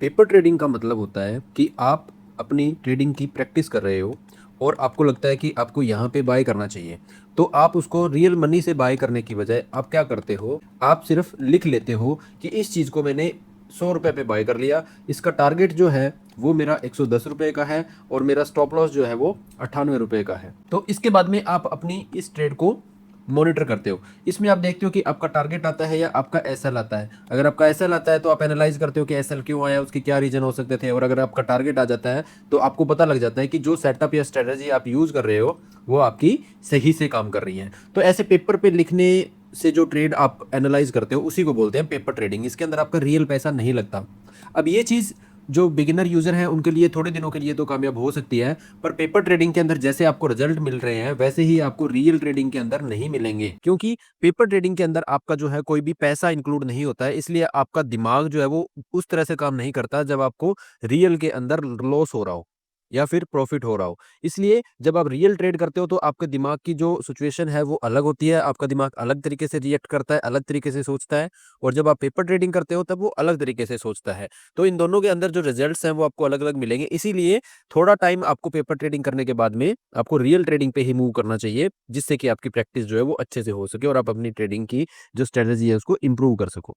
Paper trading का मतलब होता है कि आप अपनी ट्रेडिंग की प्रैक्टिस कर रहे हो और आपको लगता है कि आपको यहाँ पे बाय करना चाहिए। तो आप उसको रियल मनी से बाय करने की बजाय आप क्या करते हो, आप सिर्फ लिख लेते हो कि इस चीज़ को मैंने 100 रुपये पे बाय कर लिया, इसका टारगेट जो है वो मेरा 110 रुपये का है और मेरा स्टॉप लॉस जो है वो 98 रुपये का है। तो इसके बाद में आप अपनी इस ट्रेड को मॉनिटर करते हो। इसमें आप देखते हो कि आपका टारगेट आता है या आपका एसएल आता है। अगर आपका एसएल आता है तो आप एनालाइज करते हो कि एसएल क्यों आया, उसके क्या रीजन हो सकते थे, और अगर आपका टारगेट आ जाता है तो आपको पता लग जाता है कि जो सेटअप या स्ट्रेटजी आप यूज कर रहे हो वो आपकी सही से काम कर रही है। तो ऐसे पेपर पे लिखने से जो ट्रेड आप एनालाइज करते हो उसी को बोलते हैं पेपर ट्रेडिंग। इसके अंदर आपका रियल पैसा नहीं लगता। अब ये चीज़ जो बिगिनर यूजर हैं उनके लिए थोड़े दिनों के लिए तो कामयाब हो सकती है, पर पेपर ट्रेडिंग के अंदर जैसे आपको रिजल्ट मिल रहे हैं वैसे ही आपको रियल ट्रेडिंग के अंदर नहीं मिलेंगे, क्योंकि पेपर ट्रेडिंग के अंदर आपका जो है कोई भी पैसा इंक्लूड नहीं होता है। इसलिए आपका दिमाग जो है वो उस तरह से काम नहीं करता जब आपको रियल के अंदर लॉस हो रहा हो या फिर प्रॉफिट हो रहा हो। इसलिए जब आप रियल ट्रेड करते हो तो आपके दिमाग की जो सिचुएशन है वो अलग होती है, आपका दिमाग अलग तरीके से रिएक्ट करता है, अलग तरीके से सोचता है। और जब आप पेपर ट्रेडिंग करते हो तब वो अलग तरीके से सोचता है। तो इन दोनों के अंदर जो रिजल्ट्स हैं वो आपको अलग-अलग मिलेंगे। इसीलिए थोड़ा टाइम आपको पेपर ट्रेडिंग करने के बाद में आपको रियल ट्रेडिंग पे ही मूव करना चाहिए, जिससे कि आपकी प्रैक्टिस जो है वो अच्छे से हो सके और आप अपनी ट्रेडिंग की जो स्ट्रेटजी है उसको इम्प्रूव कर सको।